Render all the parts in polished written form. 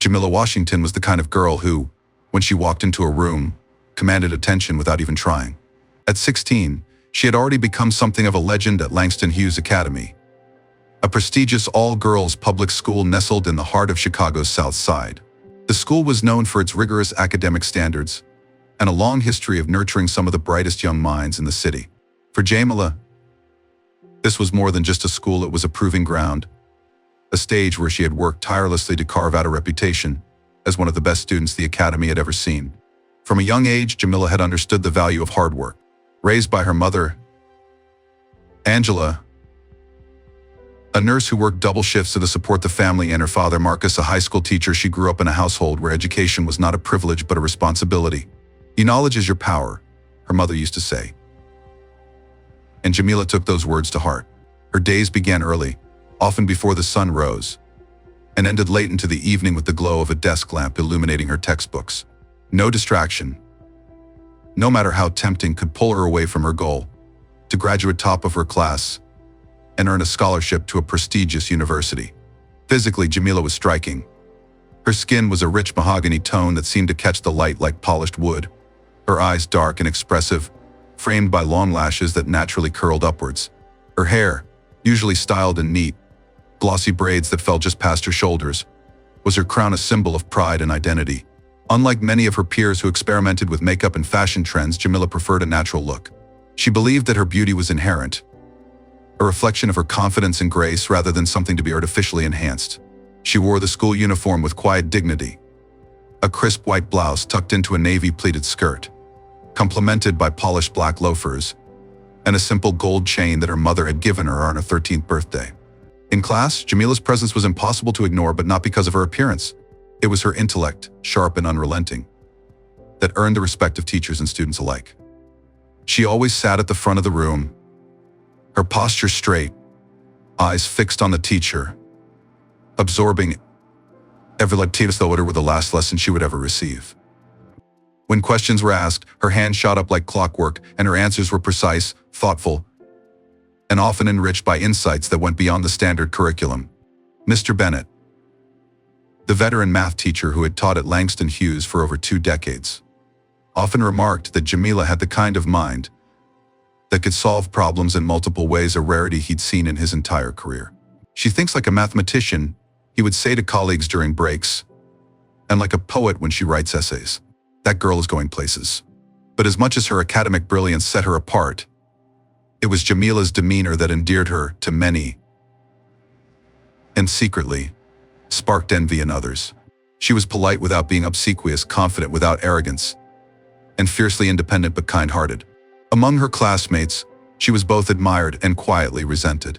Jamila Washington was the kind of girl who, when she walked into a room, commanded attention without even trying. At 16, she had already become something of a legend at Langston Hughes Academy, a prestigious all-girls public school nestled in the heart of Chicago's South Side. The school was known for its rigorous academic standards and a long history of nurturing some of the brightest young minds in the city. For Jamila, this was more than just a school, it was a proving ground, a stage where she had worked tirelessly to carve out a reputation as one of the best students the academy had ever seen. From a young age, Jamila had understood the value of hard work. Raised by her mother, Angela, a nurse who worked double shifts to support the family, and her father, Marcus, a high school teacher, she grew up in a household where education was not a privilege but a responsibility. Knowledge is your power, her mother used to say. And Jamila took those words to heart. Her days began early, often before the sun rose, and ended late into the evening with the glow of a desk lamp illuminating her textbooks. No distraction, no matter how tempting, could pull her away from her goal to graduate top of her class and earn a scholarship to a prestigious university. Physically, Jamila was striking. Her skin was a rich mahogany tone that seemed to catch the light like polished wood. Her eyes dark and expressive, framed by long lashes that naturally curled upwards. Her hair, usually styled in neat, glossy braids that fell just past her shoulders, was her crown, a symbol of pride and identity. Unlike many of her peers who experimented with makeup and fashion trends, Jamila preferred a natural look. She believed that her beauty was inherent, a reflection of her confidence and grace rather than something to be artificially enhanced. She wore the school uniform with quiet dignity, a crisp white blouse tucked into a navy pleated skirt, complemented by polished black loafers, and a simple gold chain that her mother had given her on her 13th birthday. In class, Jamila's presence was impossible to ignore, but not because of her appearance. It was her intellect, sharp and unrelenting, that earned the respect of teachers and students alike. She always sat at the front of the room, her posture straight, eyes fixed on the teacher, absorbing every lecture as though it were the last lesson she would ever receive. When questions were asked, her hand shot up like clockwork, and her answers were precise, thoughtful, and often enriched by insights that went beyond the standard curriculum. Mr. Bennett, the veteran math teacher who had taught at Langston Hughes for over 2 decades, often remarked that Jamila had the kind of mind that could solve problems in multiple ways, a rarity he'd seen in his entire career. She thinks like a mathematician, he would say to colleagues during breaks, and like a poet when she writes essays. That girl is going places. But as much as her academic brilliance set her apart, it was Jamila's demeanor that endeared her to many, and secretly sparked envy in others. She was polite without being obsequious, confident without arrogance, and fiercely independent but kind-hearted. Among her classmates, she was both admired and quietly resented.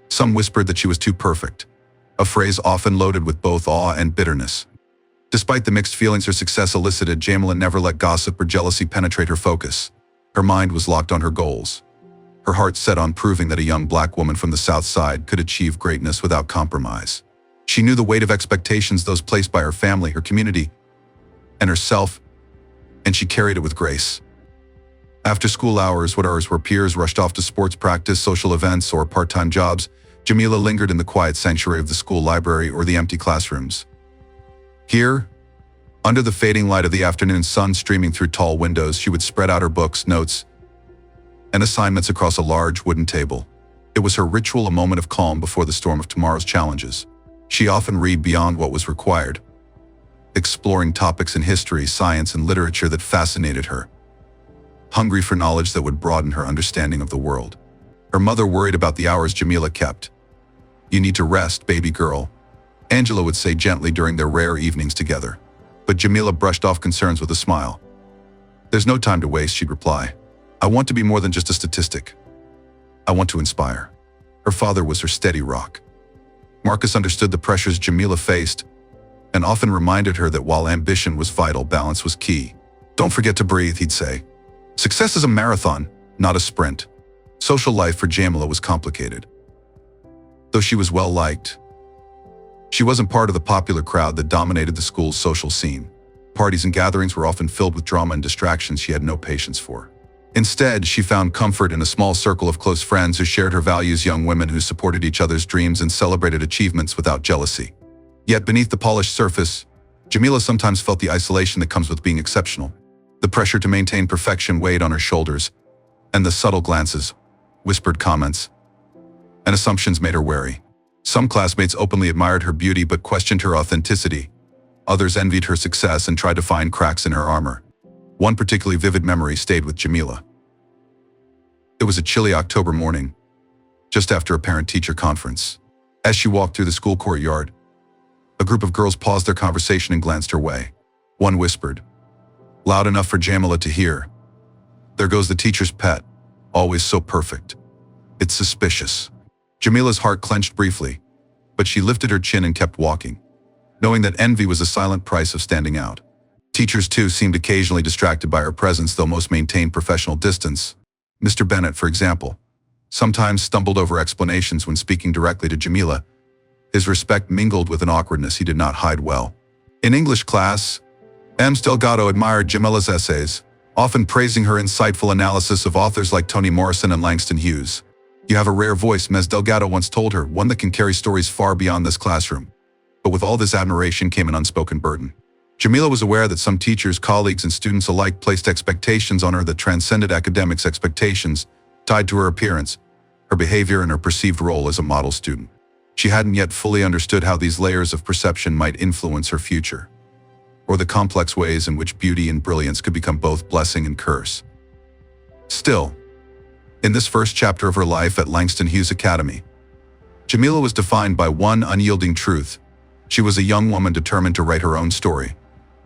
Some whispered that she was too perfect, a phrase often loaded with both awe and bitterness. Despite the mixed feelings her success elicited, Jamila never let gossip or jealousy penetrate her focus. Her mind was locked on her goals, her heart set on proving that a young black woman from the South Side could achieve greatness without compromise. She knew the weight of expectations, those placed by her family, her community, and herself, and she carried it with grace. After school hours, where peers rushed off to sports practice, social events, or part-time jobs, Jamila lingered in the quiet sanctuary of the school library or the empty classrooms. Here, under the fading light of the afternoon sun streaming through tall windows, she would spread out her books, notes, and assignments across a large wooden table. It was her ritual, a moment of calm before the storm of tomorrow's challenges. She often read beyond what was required, exploring topics in history, science, and literature that fascinated her, hungry for knowledge that would broaden her understanding of the world. Her mother worried about the hours Jamila kept. "You need to rest, baby girl," Angela would say gently during their rare evenings together. But Jamila brushed off concerns with a smile. "There's no time to waste," she'd reply. "I want to be more than just a statistic. I want to inspire." Her father was her steady rock. Marcus understood the pressures Jamila faced and often reminded her that while ambition was vital, balance was key. "Don't forget to breathe," he'd say. "Success is a marathon, not a sprint." Social life for Jamila was complicated. Though she was well-liked, she wasn't part of the popular crowd that dominated the school's social scene. Parties and gatherings were often filled with drama and distractions she had no patience for. Instead, she found comfort in a small circle of close friends who shared her values, young women who supported each other's dreams and celebrated achievements without jealousy. Yet beneath the polished surface, Jamila sometimes felt the isolation that comes with being exceptional. The pressure to maintain perfection weighed on her shoulders, and the subtle glances, whispered comments, and assumptions made her wary. Some classmates openly admired her beauty but questioned her authenticity. Others envied her success and tried to find cracks in her armor. One particularly vivid memory stayed with Jamila. It was a chilly October morning, just after a parent-teacher conference. As she walked through the school courtyard, a group of girls paused their conversation and glanced her way. One whispered, loud enough for Jamila to hear, "There goes the teacher's pet, always so perfect. It's suspicious." Jamila's heart clenched briefly, but she lifted her chin and kept walking, knowing that envy was the silent price of standing out. Teachers, too, seemed occasionally distracted by her presence, though most maintained professional distance. Mr. Bennett, for example, sometimes stumbled over explanations when speaking directly to Jamila. His respect mingled with an awkwardness he did not hide well. In English class, Ms. Delgado admired Jamila's essays, often praising her insightful analysis of authors like Toni Morrison and Langston Hughes. "You have a rare voice," Ms. Delgado once told her, "one that can carry stories far beyond this classroom." But with all this admiration came an unspoken burden. Jamila was aware that some teachers, colleagues, and students alike placed expectations on her that transcended academics' expectations, tied to her appearance, her behavior, and her perceived role as a model student. She hadn't yet fully understood how these layers of perception might influence her future, or the complex ways in which beauty and brilliance could become both blessing and curse. Still, in this first chapter of her life at Langston Hughes Academy, Jamila was defined by one unyielding truth. She was a young woman determined to write her own story,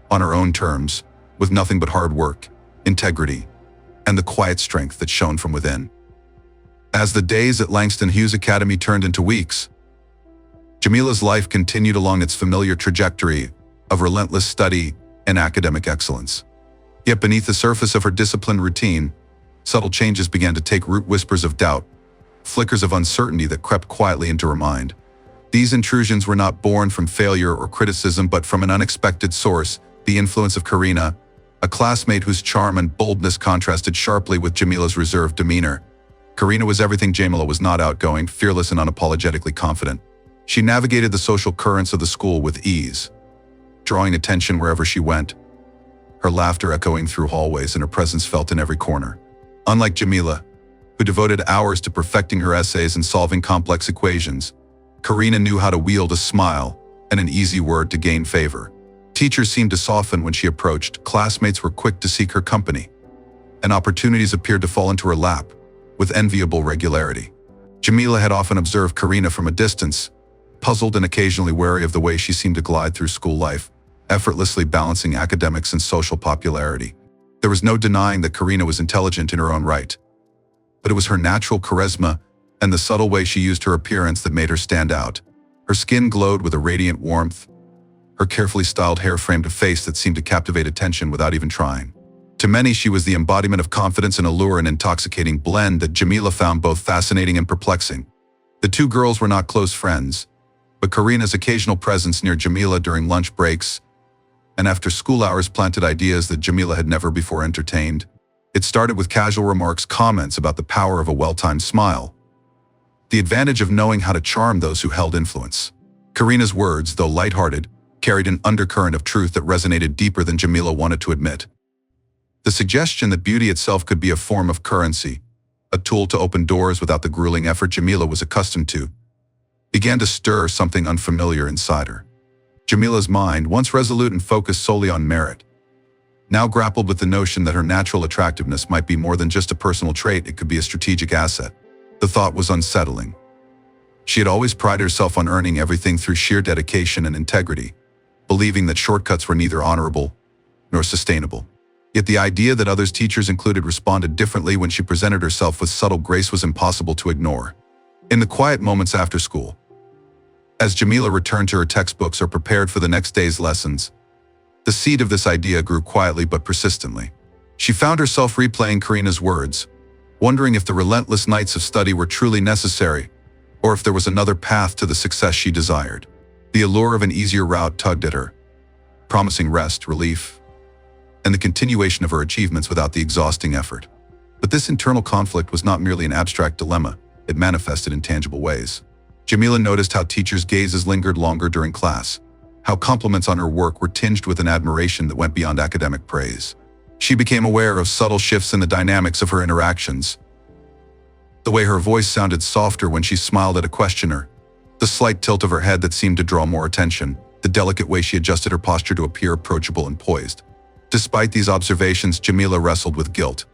on her own terms, with nothing but hard work, integrity, and the quiet strength that shone from within. As the days at Langston Hughes Academy turned into weeks, Jamila's life continued along its familiar trajectory of relentless study and academic excellence. Yet beneath the surface of her disciplined routine, subtle changes began to take root, whispers of doubt, flickers of uncertainty that crept quietly into her mind. These intrusions were not born from failure or criticism, but from an unexpected source, the influence of Karina, a classmate whose charm and boldness contrasted sharply with Jamila's reserved demeanor. Karina was everything Jamila was not: outgoing, fearless, and unapologetically confident. She navigated the social currents of the school with ease, drawing attention wherever she went, her laughter echoing through hallways and her presence felt in every corner. Unlike Jamila, who devoted hours to perfecting her essays and solving complex equations, Karina knew how to wield a smile and an easy word to gain favor. Teachers seemed to soften when she approached, classmates were quick to seek her company, and opportunities appeared to fall into her lap with enviable regularity. Jamila had often observed Karina from a distance, puzzled and occasionally wary of the way she seemed to glide through school life, effortlessly balancing academics and social popularity. There was no denying that Karina was intelligent in her own right, but it was her natural charisma and the subtle way she used her appearance that made her stand out. Her skin glowed with a radiant warmth. Her carefully styled hair framed a face that seemed to captivate attention without even trying. To many, she was the embodiment of confidence and allure, an intoxicating blend that Jamila found both fascinating and perplexing. The two girls were not close friends, but Karina's occasional presence near Jamila during lunch breaks and after school hours planted ideas that Jamila had never before entertained. It started with casual remarks, comments about the power of a well-timed smile, the advantage of knowing how to charm those who held influence. Karina's words, though lighthearted, carried an undercurrent of truth that resonated deeper than Jamila wanted to admit. The suggestion that beauty itself could be a form of currency, a tool to open doors without the grueling effort Jamila was accustomed to, began to stir something unfamiliar inside her. Jamila's mind, once resolute and focused solely on merit, now grappled with the notion that her natural attractiveness might be more than just a personal trait, it could be a strategic asset. The thought was unsettling. She had always prided herself on earning everything through sheer dedication and integrity, believing that shortcuts were neither honorable nor sustainable. Yet the idea that others, teachers included, responded differently when she presented herself with subtle grace was impossible to ignore. In the quiet moments after school, as Jamila returned to her textbooks or prepared for the next day's lessons, the seed of this idea grew quietly but persistently. She found herself replaying Karina's words, wondering if the relentless nights of study were truly necessary, or if there was another path to the success she desired. The allure of an easier route tugged at her, promising rest, relief, and the continuation of her achievements without the exhausting effort. But this internal conflict was not merely an abstract dilemma, it manifested in tangible ways. Jamila noticed how teachers' gazes lingered longer during class, how compliments on her work were tinged with an admiration that went beyond academic praise. She became aware of subtle shifts in the dynamics of her interactions. The way her voice sounded softer when she smiled at a questioner, the slight tilt of her head that seemed to draw more attention, the delicate way she adjusted her posture to appear approachable and poised. Despite these observations, Jamila wrestled with guilt.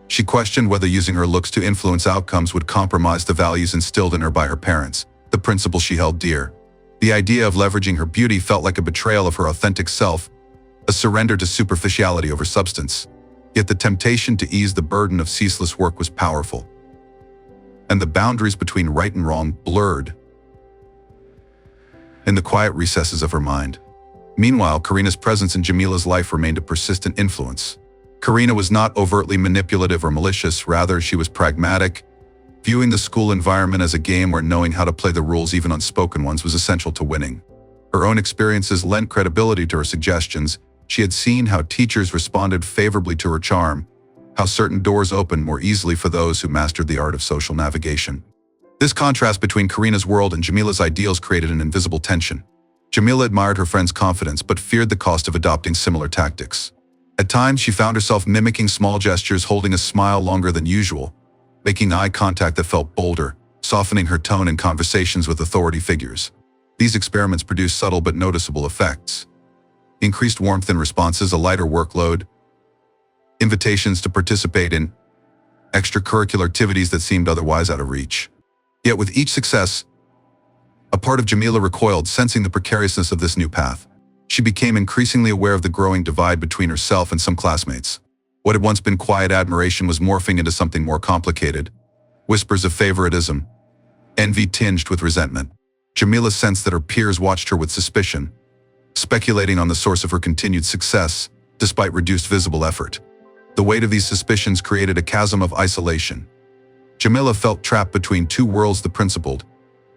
She questioned whether using her looks to influence outcomes would compromise the values instilled in her by her parents, the principles she held dear. The idea of leveraging her beauty felt like a betrayal of her authentic self, a surrender to superficiality over substance. Yet the temptation to ease the burden of ceaseless work was powerful, and the boundaries between right and wrong blurred in the quiet recesses of her mind. Meanwhile, Karina's presence in Jamila's life remained a persistent influence. Karina was not overtly manipulative or malicious, rather she was pragmatic, viewing the school environment as a game where knowing how to play the rules, even unspoken ones, was essential to winning. Her own experiences lent credibility to her suggestions. She had seen how teachers responded favorably to her charm, how certain doors opened more easily for those who mastered the art of social navigation. This contrast between Karina's world and Jamila's ideals created an invisible tension. Jamila admired her friend's confidence but feared the cost of adopting similar tactics. At times, she found herself mimicking small gestures, holding a smile longer than usual, making eye contact that felt bolder, softening her tone in conversations with authority figures. These experiments produced subtle but noticeable effects. Increased warmth in responses, a lighter workload, invitations to participate in extracurricular activities that seemed otherwise out of reach. Yet with each success, a part of Jamila recoiled, sensing the precariousness of this new path. She became increasingly aware of the growing divide between herself and some classmates. What had once been quiet admiration was morphing into something more complicated. Whispers of favoritism, envy tinged with resentment. Jamila sensed that her peers watched her with suspicion, speculating on the source of her continued success, despite reduced visible effort. The weight of these suspicions created a chasm of isolation. Jamila felt trapped between two worlds: the principled,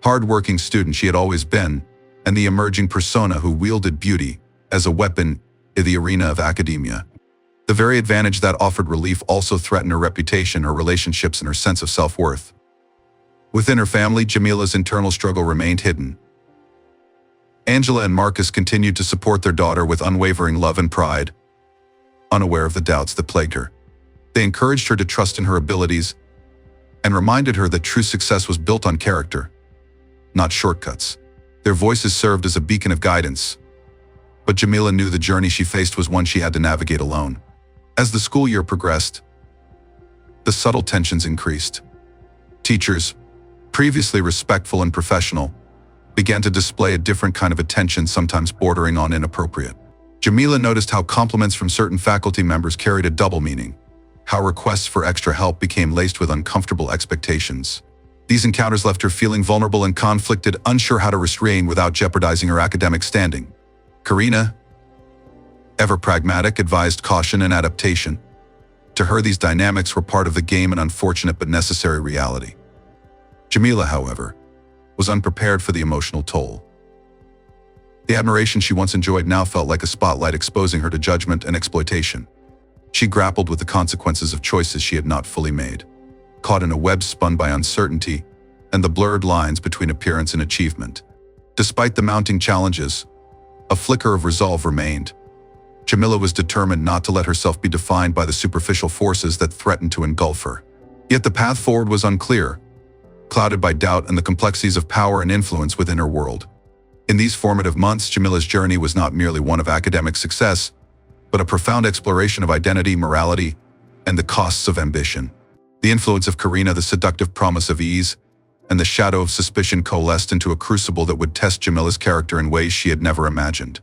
hard-working student she had always been, and the emerging persona who wielded beauty as a weapon in the arena of academia. The very advantage that offered relief also threatened her reputation, her relationships, and her sense of self-worth. Within her family, Jamila's internal struggle remained hidden. Angela and Marcus continued to support their daughter with unwavering love and pride, unaware of the doubts that plagued her. They encouraged her to trust in her abilities and reminded her that true success was built on character, not shortcuts. Their voices served as a beacon of guidance, but Jamila knew the journey she faced was one she had to navigate alone. As the school year progressed, the subtle tensions increased. Teachers, previously respectful and professional, began to display a different kind of attention, sometimes bordering on inappropriate. Jamila noticed how compliments from certain faculty members carried a double meaning, how requests for extra help became laced with uncomfortable expectations. These encounters left her feeling vulnerable and conflicted, unsure how to restrain without jeopardizing her academic standing. Karina, ever pragmatic, advised caution and adaptation. To her, these dynamics were part of the game, an unfortunate but necessary reality. Jamila, however, was unprepared for the emotional toll. The admiration she once enjoyed now felt like a spotlight exposing her to judgment and exploitation. She grappled with the consequences of choices she had not fully made, caught in a web spun by uncertainty and the blurred lines between appearance and achievement. Despite the mounting challenges, a flicker of resolve remained. Jamila was determined not to let herself be defined by the superficial forces that threatened to engulf her. Yet the path forward was unclear, clouded by doubt and the complexities of power and influence within her world. In these formative months, Jamila's journey was not merely one of academic success, but a profound exploration of identity, morality, and the costs of ambition. The influence of Karina, the seductive promise of ease, and the shadow of suspicion coalesced into a crucible that would test Jamila's character in ways she had never imagined.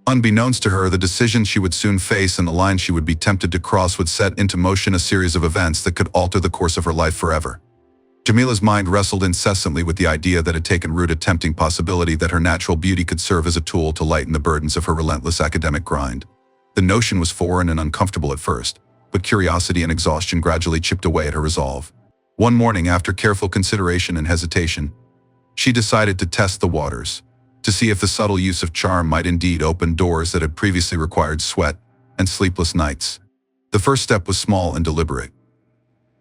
Unbeknownst to her, the decisions she would soon face and the lines she would be tempted to cross would set into motion a series of events that could alter the course of her life forever. Jamila's mind wrestled incessantly with the idea that had taken root, a tempting possibility that her natural beauty could serve as a tool to lighten the burdens of her relentless academic grind. The notion was foreign and uncomfortable at first, but curiosity and exhaustion gradually chipped away at her resolve. One morning, after careful consideration and hesitation, she decided to test the waters, to see if the subtle use of charm might indeed open doors that had previously required sweat and sleepless nights. The first step was small and deliberate.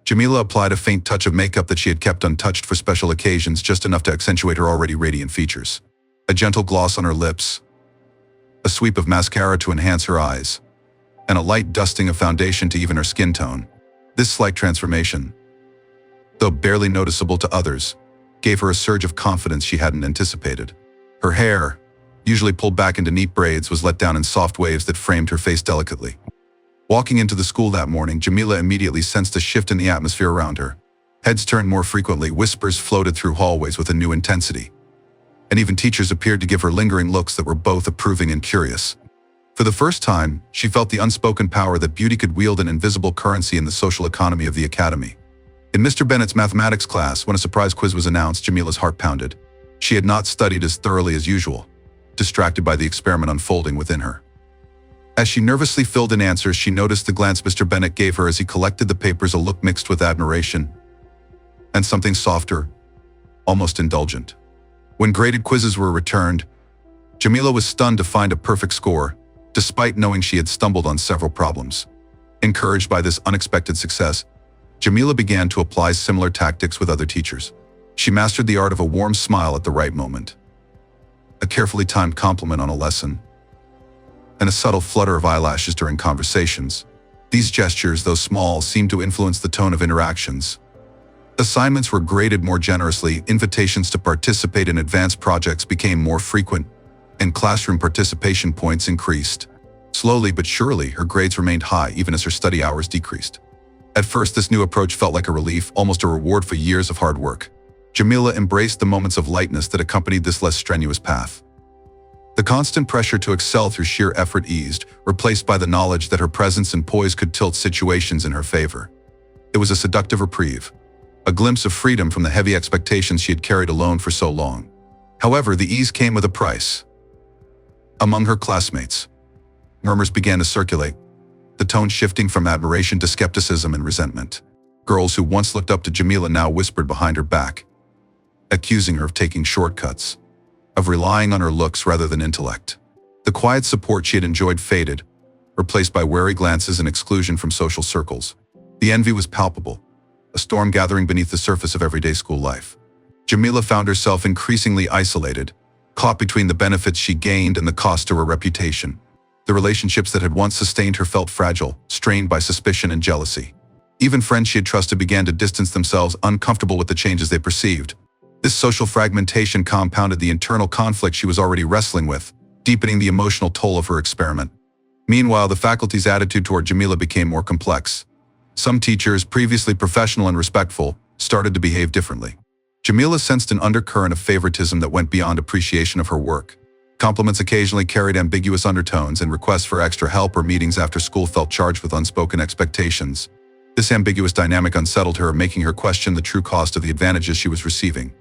Jamila applied a faint touch of makeup that she had kept untouched for special occasions, just enough to accentuate her already radiant features. a gentle gloss on her lips, a sweep of mascara to enhance her eyes, and a light dusting of foundation to even her skin tone. This slight transformation, though barely noticeable to others, gave her a surge of confidence she hadn't anticipated. Her hair, usually pulled back into neat braids, was let down in soft waves that framed her face delicately. Walking into the school that morning, Jamila immediately sensed a shift in the atmosphere around her. Heads turned more frequently, whispers floated through hallways with a new intensity, and even teachers appeared to give her lingering looks that were both approving and curious. For the first time, she felt the unspoken power that beauty could wield, an invisible currency in the social economy of the academy. In Mr. Bennett's mathematics class, when a surprise quiz was announced, Jamila's heart pounded. She had not studied as thoroughly as usual, distracted by the experiment unfolding within her. As she nervously filled in answers, she noticed the glance Mr. Bennett gave her as he collected the papers, a look mixed with admiration and something softer, almost indulgent. When graded quizzes were returned, Jamila was stunned to find a perfect score, despite knowing she had stumbled on several problems. Encouraged by this unexpected success, Jamila began to apply similar tactics with other teachers. She mastered the art of a warm smile at the right moment, a carefully timed compliment on a lesson, and a subtle flutter of eyelashes during conversations. These gestures, though small, seemed to influence the tone of interactions. Assignments were graded more generously, invitations to participate in advanced projects became more frequent, and classroom participation points increased. Slowly but surely, her grades remained high even as her study hours decreased. At first, this new approach felt like a relief, almost a reward for years of hard work. Jamila embraced the moments of lightness that accompanied this less strenuous path. The constant pressure to excel through sheer effort eased, replaced by the knowledge that her presence and poise could tilt situations in her favor. It was a seductive reprieve, a glimpse of freedom from the heavy expectations she had carried alone for so long. However, the ease came with a price. Among her classmates, murmurs began to circulate, the tone shifting from admiration to skepticism and resentment. Girls who once looked up to Jamila now whispered behind her back, accusing her of taking shortcuts, of relying on her looks rather than intellect. The quiet support she had enjoyed faded, replaced by wary glances and exclusion from social circles. The envy was palpable, a storm gathering beneath the surface of everyday school life. Jamila found herself increasingly isolated, caught between the benefits she gained and the cost to her reputation. The relationships that had once sustained her felt fragile, strained by suspicion and jealousy. Even friends she had trusted began to distance themselves, uncomfortable with the changes they perceived. This social fragmentation compounded the internal conflict she was already wrestling with, deepening the emotional toll of her experiment. Meanwhile, the faculty's attitude toward Jamila became more complex. Some teachers, previously professional and respectful, started to behave differently. Jamila sensed an undercurrent of favoritism that went beyond appreciation of her work. Compliments occasionally carried ambiguous undertones, and requests for extra help or meetings after school felt charged with unspoken expectations. This ambiguous dynamic unsettled her, making her question the true cost of the advantages she was receiving.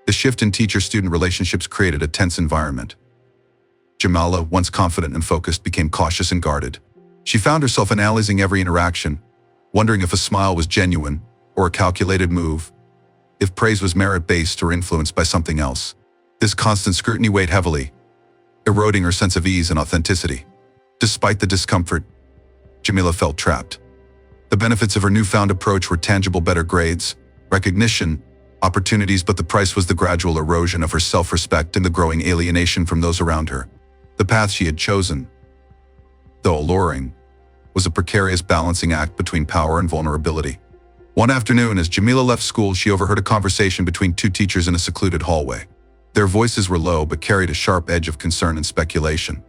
The shift in teacher-student relationships created a tense environment. Jamila, once confident and focused, became cautious and guarded. She found herself analyzing every interaction, wondering if a smile was genuine or a calculated move, if praise was merit-based or influenced by something else. This constant scrutiny weighed heavily, eroding her sense of ease and authenticity. Despite the discomfort, Jamila felt trapped. The benefits of her newfound approach were tangible: better grades, recognition, opportunities, but the price was the gradual erosion of her self-respect and the growing alienation from those around her. The path she had chosen, though alluring, was a precarious balancing act between power and vulnerability. One afternoon, as Jamila left school, she overheard a conversation between two teachers in a secluded hallway. Their voices were low but carried a sharp edge of concern and speculation.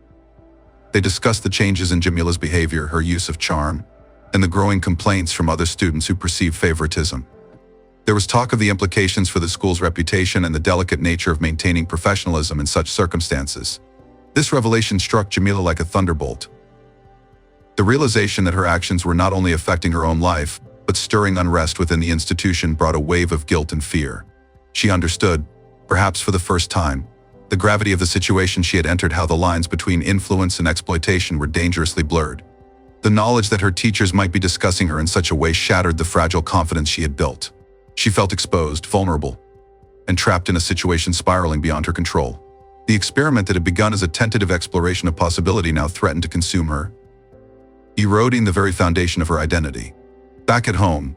They discussed the changes in Jamila's behavior, her use of charm, and the growing complaints from other students who perceived favoritism. There was talk of the implications for the school's reputation and the delicate nature of maintaining professionalism in such circumstances. This revelation struck Jamila like a thunderbolt. The realization that her actions were not only affecting her own life, but stirring unrest within the institution brought a wave of guilt and fear. She understood, perhaps for the first time, the gravity of the situation she had entered, how the lines between influence and exploitation were dangerously blurred. The knowledge that her teachers might be discussing her in such a way shattered the fragile confidence she had built. She felt exposed, vulnerable, and trapped in a situation spiraling beyond her control. The experiment that had begun as a tentative exploration of possibility now threatened to consume her, eroding the very foundation of her identity. Back at home,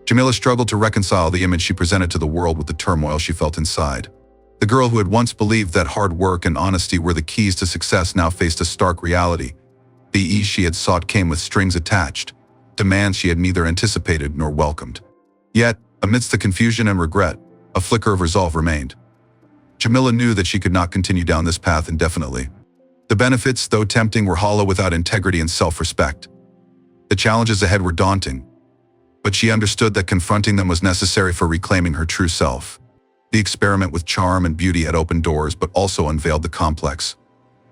Jamila struggled to reconcile the image she presented to the world with the turmoil she felt inside. The The girl who had once believed that hard work and honesty were the keys to success now faced a stark reality. The ease she had sought came with strings attached, demands she had neither anticipated nor welcomed. Yet, amidst the confusion and regret, a flicker of resolve remained. Jamila knew that she could not continue down this path indefinitely. The benefits, though tempting, were hollow without integrity and self-respect. The challenges ahead were daunting, but she understood that confronting them was necessary for reclaiming her true self. The experiment with charm and beauty had opened doors, but also unveiled the complex,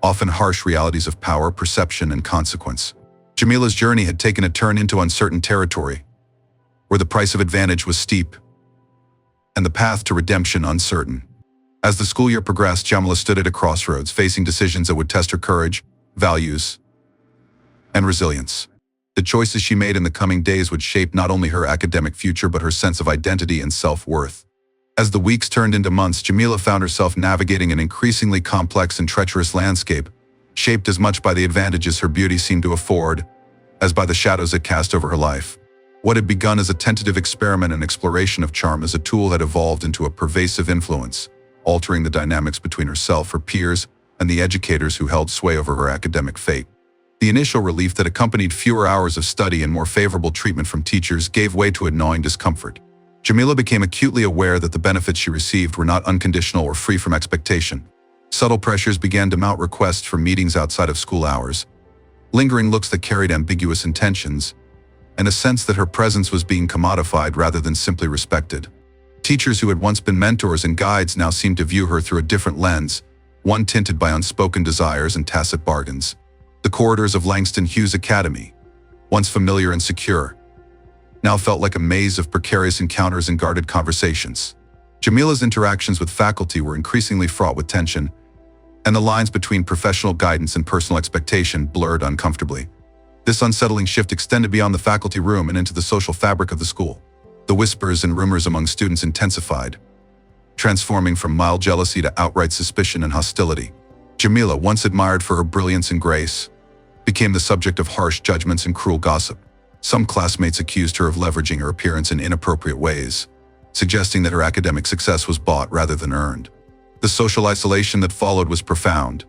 often harsh realities of power, perception, and consequence. Jamila's journey had taken a turn into uncertain territory, where the price of advantage was steep and the path to redemption uncertain. As the school year progressed, Jamila stood at a crossroads, facing decisions that would test her courage, values, and resilience. The choices she made in the coming days would shape not only her academic future but her sense of identity and self-worth. As the weeks turned into months, Jamila found herself navigating an increasingly complex and treacherous landscape, shaped as much by the advantages her beauty seemed to afford as by the shadows it cast over her life. What had begun as a tentative experiment and exploration of charm as a tool had evolved into a pervasive influence, altering the dynamics between herself, her peers, and the educators who held sway over her academic fate. The initial relief that accompanied fewer hours of study and more favorable treatment from teachers gave way to a gnawing discomfort. Jamila became acutely aware that the benefits she received were not unconditional or free from expectation. Subtle pressures began to mount: requests for meetings outside of school hours, lingering looks that carried ambiguous intentions, and a sense that her presence was being commodified rather than simply respected. Teachers who had once been mentors and guides now seemed to view her through a different lens, one tinted by unspoken desires and tacit bargains. The corridors of Langston Hughes Academy, once familiar and secure, now felt like a maze of precarious encounters and guarded conversations. Jamila's interactions with faculty were increasingly fraught with tension, and the lines between professional guidance and personal expectation blurred uncomfortably. This unsettling shift extended beyond the faculty room and into the social fabric of the school. The whispers and rumors among students intensified, transforming from mild jealousy to outright suspicion and hostility. Jamila, once admired for her brilliance and grace, became the subject of harsh judgments and cruel gossip. Some classmates accused her of leveraging her appearance in inappropriate ways, suggesting that her academic success was bought rather than earned. The social isolation that followed was profound.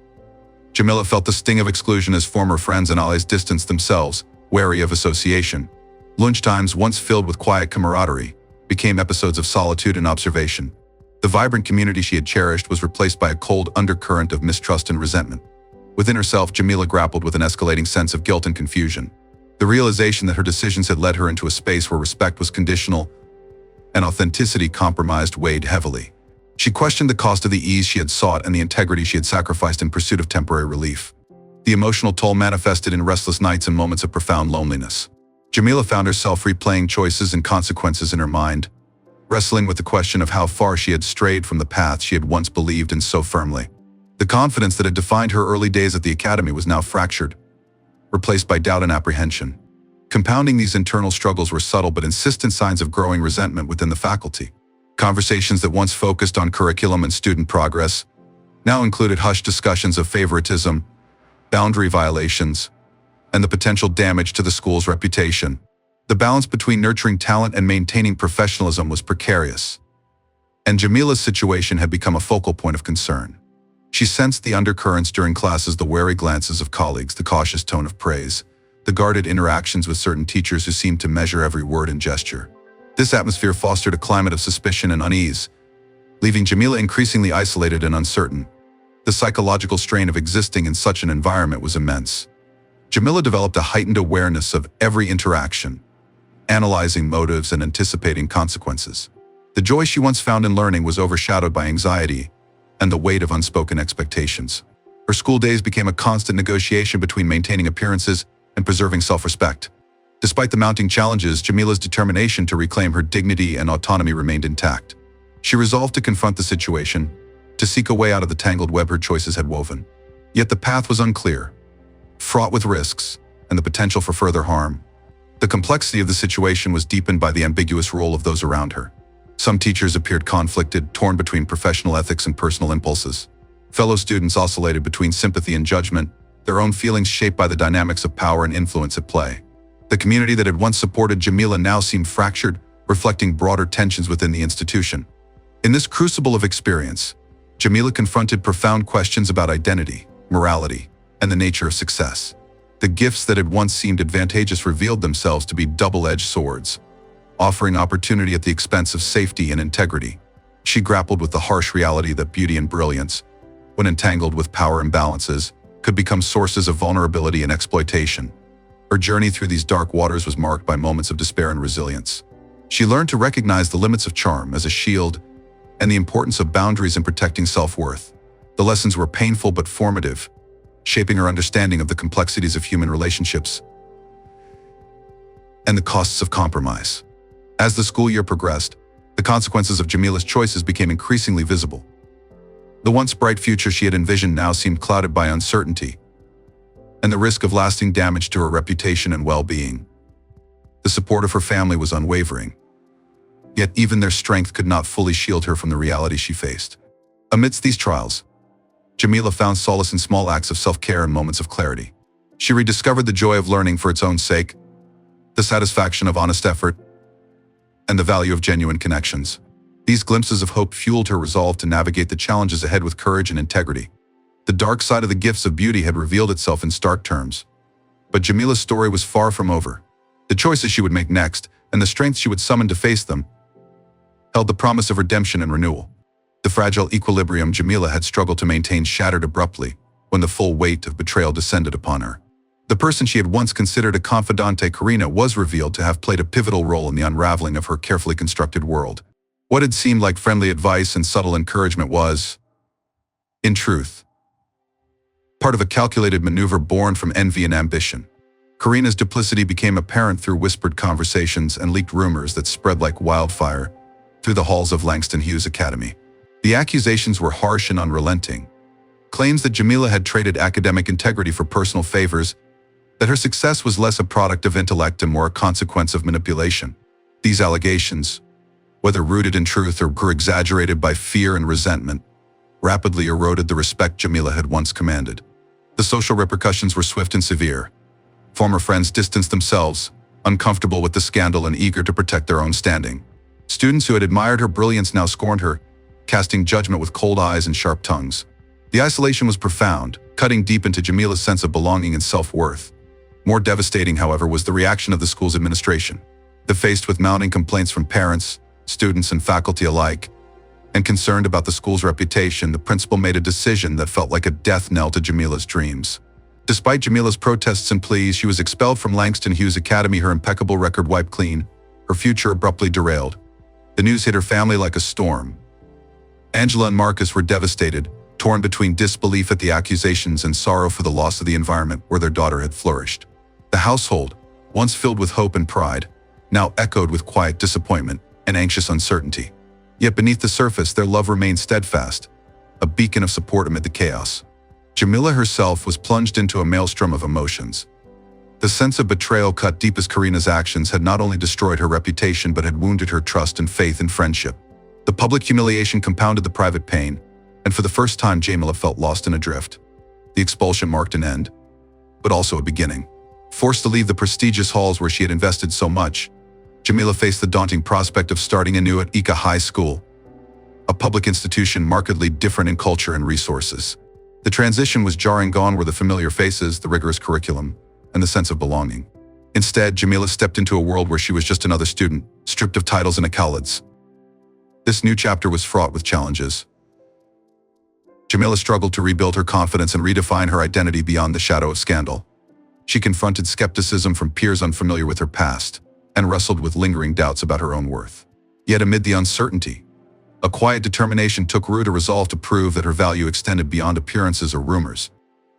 Jamila felt the sting of exclusion as former friends and allies distanced themselves, wary of association. Lunchtimes, once filled with quiet camaraderie, became episodes of solitude and observation. The vibrant community she had cherished was replaced by a cold undercurrent of mistrust and resentment. Within herself, Jamila grappled with an escalating sense of guilt and confusion. The realization that her decisions had led her into a space where respect was conditional and authenticity compromised weighed heavily. She questioned the cost of the ease she had sought and the integrity she had sacrificed in pursuit of temporary relief. The emotional toll manifested in restless nights and moments of profound loneliness. Jamila found herself replaying choices and consequences in her mind, wrestling with the question of how far she had strayed from the path she had once believed in so firmly. The confidence that had defined her early days at the academy was now fractured, replaced by doubt and apprehension. Compounding these internal struggles were subtle but insistent signs of growing resentment within the faculty. Conversations that once focused on curriculum and student progress now included hushed discussions of favoritism, boundary violations, and the potential damage to the school's reputation. The balance between nurturing talent and maintaining professionalism was precarious, and Jamila's situation had become a focal point of concern. She sensed the undercurrents during classes: the wary glances of colleagues, the cautious tone of praise, the guarded interactions with certain teachers who seemed to measure every word and gesture. This atmosphere fostered a climate of suspicion and unease, leaving Jamila increasingly isolated and uncertain. The psychological strain of existing in such an environment was immense. Jamila developed a heightened awareness of every interaction, analyzing motives and anticipating consequences. The joy she once found in learning was overshadowed by anxiety and the weight of unspoken expectations. Her school days became a constant negotiation between maintaining appearances and preserving self-respect. Despite the mounting challenges, Jamila's determination to reclaim her dignity and autonomy remained intact. She resolved to confront the situation, to seek a way out of the tangled web her choices had woven. Yet the path was unclear, fraught with risks and the potential for further harm. The complexity of the situation was deepened by the ambiguous role of those around her. Some teachers appeared conflicted, torn between professional ethics and personal impulses. Fellow students oscillated between sympathy and judgment, their own feelings shaped by the dynamics of power and influence at play. The community that had once supported Jamila now seemed fractured, reflecting broader tensions within the institution. In this crucible of experience, Jamila confronted profound questions about identity, morality, and the nature of success. The gifts that had once seemed advantageous revealed themselves to be double-edged swords, offering opportunity at the expense of safety and integrity. She grappled with the harsh reality that beauty and brilliance, when entangled with power imbalances, could become sources of vulnerability and exploitation. Her journey through these dark waters was marked by moments of despair and resilience. She learned to recognize the limits of charm as a shield and the importance of boundaries in protecting self-worth. The lessons were painful but formative, shaping her understanding of the complexities of human relationships and the costs of compromise. As the school year progressed, the consequences of Jamila's choices became increasingly visible. The once bright future she had envisioned now seemed clouded by uncertainty and the risk of lasting damage to her reputation and well-being. The support of her family was unwavering, yet even their strength could not fully shield her from the reality she faced. Amidst these trials, Jamila found solace in small acts of self-care and moments of clarity. She rediscovered the joy of learning for its own sake, the satisfaction of honest effort, and the value of genuine connections. These glimpses of hope fueled her resolve to navigate the challenges ahead with courage and integrity. The dark side of the gifts of beauty had revealed itself in stark terms. But Jamila's story was far from over. The choices she would make next, and the strength she would summon to face them, held the promise of redemption and renewal. The fragile equilibrium Jamila had struggled to maintain shattered abruptly when the full weight of betrayal descended upon her. The person she had once considered a confidante, Karina, was revealed to have played a pivotal role in the unraveling of her carefully constructed world. What had seemed like friendly advice and subtle encouragement was, in truth, part of a calculated maneuver born from envy and ambition. Karina's duplicity became apparent through whispered conversations and leaked rumors that spread like wildfire through the halls of Langston Hughes Academy. The accusations were harsh and unrelenting. Claims that Jamila had traded academic integrity for personal favors, that her success was less a product of intellect and more a consequence of manipulation. These allegations, whether rooted in truth or exaggerated by fear and resentment, rapidly eroded the respect Jamila had once commanded. The social repercussions were swift and severe. Former friends distanced themselves, uncomfortable with the scandal and eager to protect their own standing. Students who had admired her brilliance now scorned her, casting judgment with cold eyes and sharp tongues. The isolation was profound, cutting deep into Jamila's sense of belonging and self-worth. More devastating, however, was the reaction of the school's administration. Faced with mounting complaints from parents, students, and faculty alike, and concerned about the school's reputation, the principal made a decision that felt like a death knell to Jamila's dreams. Despite Jamila's protests and pleas, she was expelled from Langston Hughes Academy, her impeccable record wiped clean, her future abruptly derailed. The news hit her family like a storm. Angela and Marcus were devastated, torn between disbelief at the accusations and sorrow for the loss of the environment where their daughter had flourished. The household, once filled with hope and pride, now echoed with quiet disappointment and anxious uncertainty. Yet beneath the surface, their love remained steadfast, a beacon of support amid the chaos. Jamila herself was plunged into a maelstrom of emotions. The sense of betrayal cut deep as Karina's actions had not only destroyed her reputation but had wounded her trust and faith in friendship. The public humiliation compounded the private pain, and for the first time Jamila felt lost and adrift. The expulsion marked an end, but also a beginning. Forced to leave the prestigious halls where she had invested so much, Jamila faced the daunting prospect of starting anew at Ika High School, a public institution markedly different in culture and resources. The transition was jarring. Gone were the familiar faces, the rigorous curriculum, and the sense of belonging. Instead, Jamila stepped into a world where she was just another student, stripped of titles and accolades. This new chapter was fraught with challenges. Jamila struggled to rebuild her confidence and redefine her identity beyond the shadow of scandal. She confronted skepticism from peers unfamiliar with her past, and wrestled with lingering doubts about her own worth. Yet amid the uncertainty, a quiet determination took root, a resolve to prove that her value extended beyond appearances or rumors.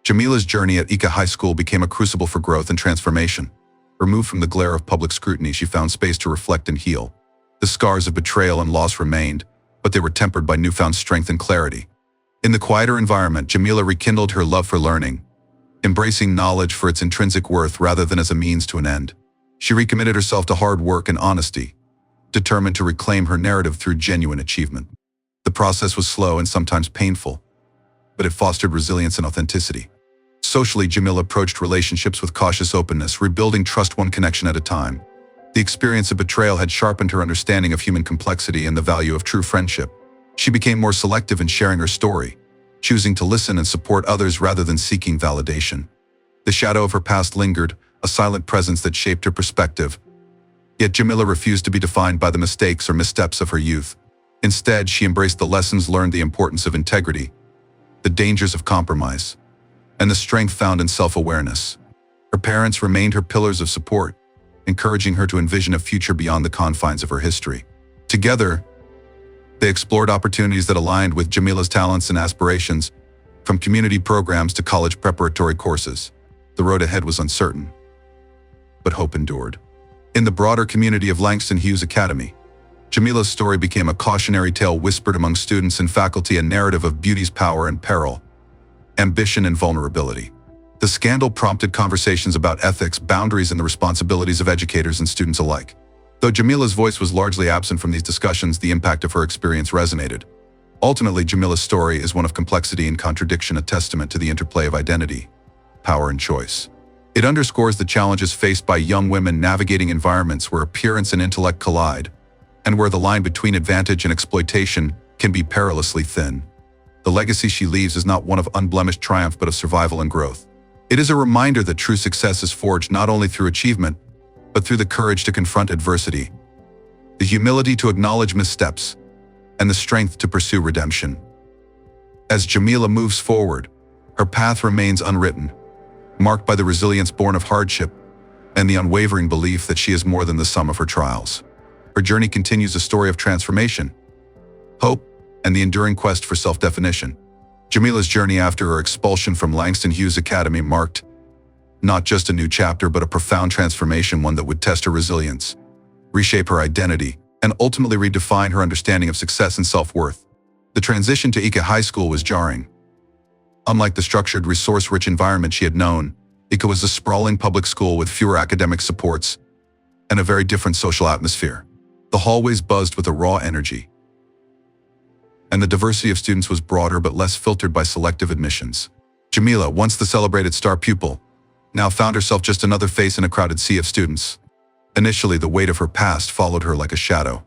Jamila's journey at Ika High School became a crucible for growth and transformation. Removed from the glare of public scrutiny, she found space to reflect and heal. The scars of betrayal and loss remained, but they were tempered by newfound strength and clarity. In the quieter environment, Jamila rekindled her love for learning, embracing knowledge for its intrinsic worth rather than as a means to an end. She recommitted herself to hard work and honesty, determined to reclaim her narrative through genuine achievement. The process was slow and sometimes painful, but it fostered resilience and authenticity. Socially, Jamila approached relationships with cautious openness, rebuilding trust one connection at a time. The experience of betrayal had sharpened her understanding of human complexity and the value of true friendship. She became more selective in sharing her story, choosing to listen and support others rather than seeking validation. The shadow of her past lingered, a silent presence that shaped her perspective. Yet Jamila refused to be defined by the mistakes or missteps of her youth. Instead, she embraced the lessons learned, the importance of integrity, the dangers of compromise, and the strength found in self-awareness. Her parents remained her pillars of support, encouraging her to envision a future beyond the confines of her history. Together, they explored opportunities that aligned with Jamila's talents and aspirations, from community programs to college preparatory courses. The road ahead was uncertain, but hope endured. In the broader community of Langston Hughes Academy, Jamila's story became a cautionary tale whispered among students and faculty, a narrative of beauty's power and peril, ambition and vulnerability. The scandal prompted conversations about ethics, boundaries, and the responsibilities of educators and students alike. Though Jamila's voice was largely absent from these discussions, the impact of her experience resonated. Ultimately, Jamila's story is one of complexity and contradiction, a testament to the interplay of identity, power, and choice. It underscores the challenges faced by young women navigating environments where appearance and intellect collide, and where the line between advantage and exploitation can be perilously thin. The legacy she leaves is not one of unblemished triumph, but of survival and growth. It is a reminder that true success is forged not only through achievement, but through the courage to confront adversity, the humility to acknowledge missteps, and the strength to pursue redemption. As Jamila moves forward, her path remains unwritten, marked by the resilience born of hardship and the unwavering belief that she is more than the sum of her trials. Her journey continues, a story of transformation, hope, and the enduring quest for self-definition. Jamila's journey after her expulsion from Langston Hughes Academy marked not just a new chapter, but a profound transformation, one that would test her resilience, reshape her identity, and ultimately redefine her understanding of success and self-worth. The transition to Ika High School was jarring. Unlike the structured, resource-rich environment she had known, Ika was a sprawling public school with fewer academic supports and a very different social atmosphere. The hallways buzzed with a raw energy, and the diversity of students was broader but less filtered by selective admissions. Jamila, once the celebrated star pupil, now found herself just another face in a crowded sea of students. Initially, the weight of her past followed her like a shadow.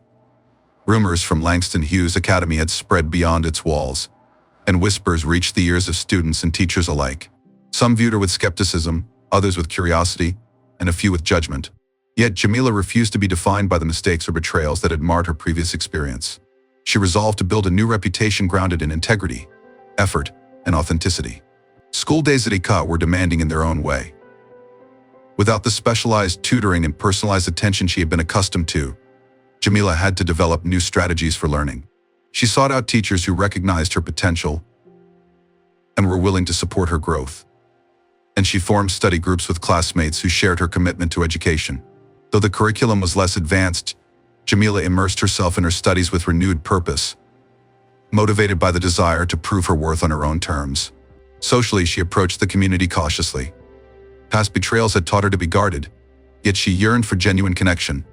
Rumors from Langston Hughes Academy had spread beyond its walls, and whispers reached the ears of students and teachers alike. Some viewed her with skepticism, others with curiosity, and a few with judgment. Yet Jamila refused to be defined by the mistakes or betrayals that had marred her previous experience. She resolved to build a new reputation grounded in integrity, effort, and authenticity. School days at Ika were demanding in their own way. Without the specialized tutoring and personalized attention she had been accustomed to, Jamila had to develop new strategies for learning. She sought out teachers who recognized her potential and were willing to support her growth. And she formed study groups with classmates who shared her commitment to education. Though the curriculum was less advanced, Jamila immersed herself in her studies with renewed purpose, motivated by the desire to prove her worth on her own terms. Socially, she approached the community cautiously. Past betrayals had taught her to be guarded, yet she yearned for genuine connection.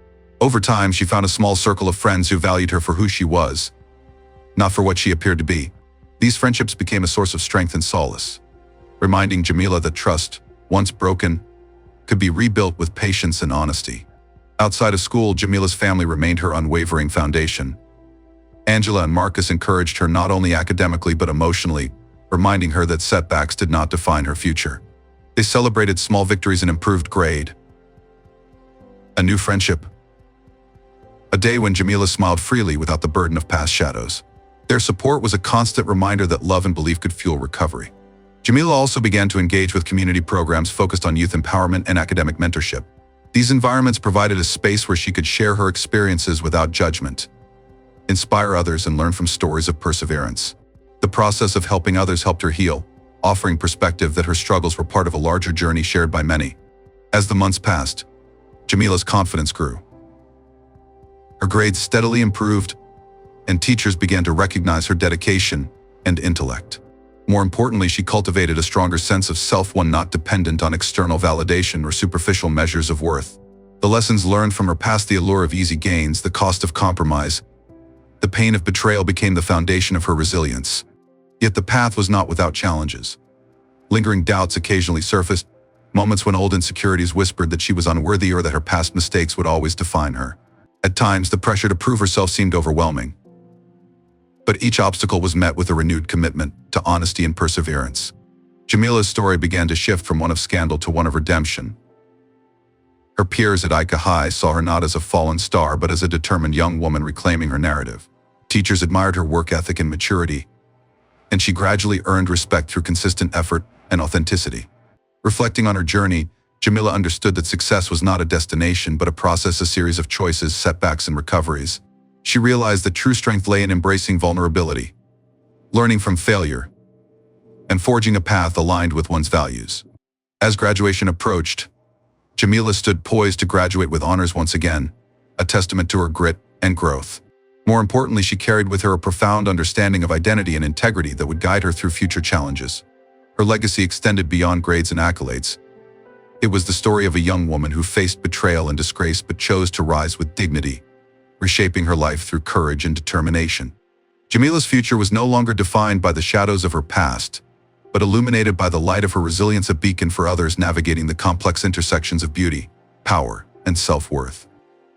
Over time, she found a small circle of friends who valued her for who she was, not for what she appeared to be. These friendships became a source of strength and solace, reminding Jamila that trust, once broken, could be rebuilt with patience and honesty. Outside of school, Jamila's family remained her unwavering foundation. Angela and Marcus encouraged her not only academically but emotionally, reminding her that setbacks did not define her future. They celebrated small victories, an improved grade, a new friendship, a day when Jamila smiled freely without the burden of past shadows. Their support was a constant reminder that love and belief could fuel recovery. Jamila also began to engage with community programs focused on youth empowerment and academic mentorship. These environments provided a space where she could share her experiences without judgment, inspire others, and learn from stories of perseverance. The process of helping others helped her heal, offering perspective that her struggles were part of a larger journey shared by many. As the months passed, Jamila's confidence grew. Her grades steadily improved, and teachers began to recognize her dedication and intellect. More importantly, she cultivated a stronger sense of self, one not dependent on external validation or superficial measures of worth. The lessons learned from her past, the allure of easy gains, the cost of compromise, the pain of betrayal, became the foundation of her resilience. Yet the path was not without challenges. Lingering doubts occasionally surfaced, moments when old insecurities whispered that she was unworthy or that her past mistakes would always define her. At times, the pressure to prove herself seemed overwhelming. But each obstacle was met with a renewed commitment to honesty and perseverance. Jamila's story began to shift from one of scandal to one of redemption. Her peers at Ika High saw her not as a fallen star but as a determined young woman reclaiming her narrative. Teachers admired her work ethic and maturity, and she gradually earned respect through consistent effort and authenticity. Reflecting on her journey, Jamila understood that success was not a destination but a process, a series of choices, setbacks, and recoveries. She realized that true strength lay in embracing vulnerability, learning from failure, and forging a path aligned with one's values. As graduation approached, Jamila stood poised to graduate with honors once again, a testament to her grit and growth. More importantly, she carried with her a profound understanding of identity and integrity that would guide her through future challenges. Her legacy extended beyond grades and accolades. It was the story of a young woman who faced betrayal and disgrace but chose to rise with dignity, reshaping her life through courage and determination. Jamila's future was no longer defined by the shadows of her past, but illuminated by the light of her resilience, a beacon for others navigating the complex intersections of beauty, power, and self-worth.